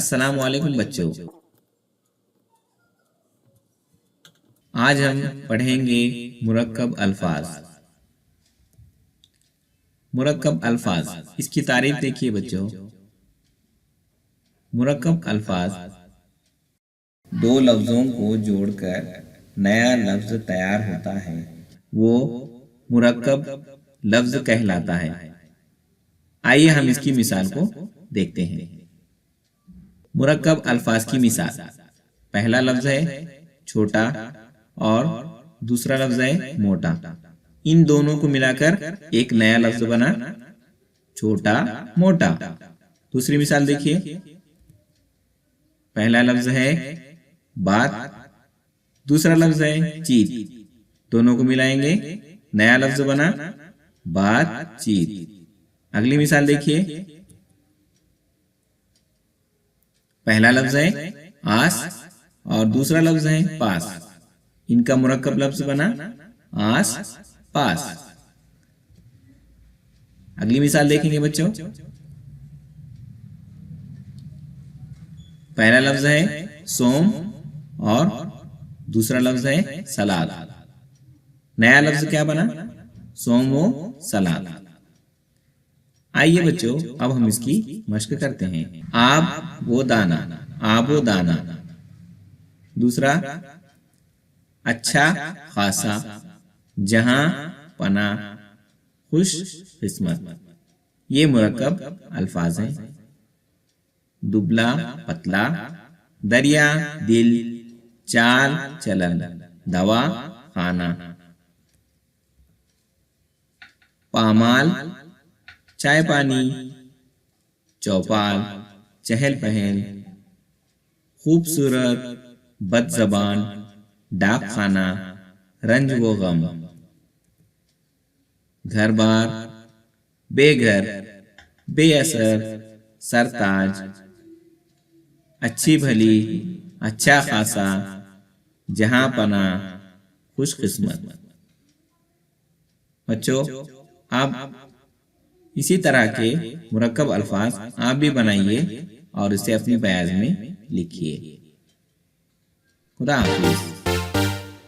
अस्सलाम वालेकुम बच्चों। आज हम पढ़ेंगे मुरक्कब अल्फाज। मुरक्कब अल्फाज, इसकी तारीफ देखिए बच्चों। मुरक्कब अल्फाज दो लफ्जों को जोड़कर नया लफ्ज तैयार होता है, वो मुरक्कब लफ्ज कहलाता है। आइए हम इसकी मिसाल को देखते हैं। मुरक्कब अल्फाज की मिसाल, पहला लफ्ज है छोटा और दूसरा लफ्ज है मोटा। इन दोनों को मिलाकर एक नया लफ्ज बना, छोटा मोटा। दूसरी मिसाल देखिए, पहला लफ्ज है बात, दूसरा लफ्ज है चीत। दोनों को मिलाएंगे, नया लफ्ज बना बातचीत। अगली मिसाल देखिए, पहला लफ्ज है आस और दूसरा लफ्ज है पास। इनका मुरक्कब लफ्ज बना आस पास। अगली मिसाल देखेंगे बच्चों, पहला लफ्ज है सोम और दूसरा लफ्ज है सलाद। नया लफ्ज क्या बना, सोम व सलाद। आइए बच्चों, अब हम इसकी मश्क करते हैं। आप वो दाना, आबो दाना। दूसरा, अच्छा खासा, जहां पना, खुश किस्मत। ये मुरक्कब अल्फाज हैं। दुबला पतला, दरिया दिल, चाल चलन, दवा खाना। पामाल चाय पानी, चौपाल चहल पहल, खूबसूरत बदजबान, डाक खाना, रंज व गम। घर बार बेघर, बेअसर, सरताज, अच्छी भली, अच्छा खासा, जहां पना, खुशकिस्मत। बच्चों, आप इसी तरह के मुरक्कब अल्फाज आप भी बनाइए और इसे अपनी बयान में लिखिए। खुदा हाफिज।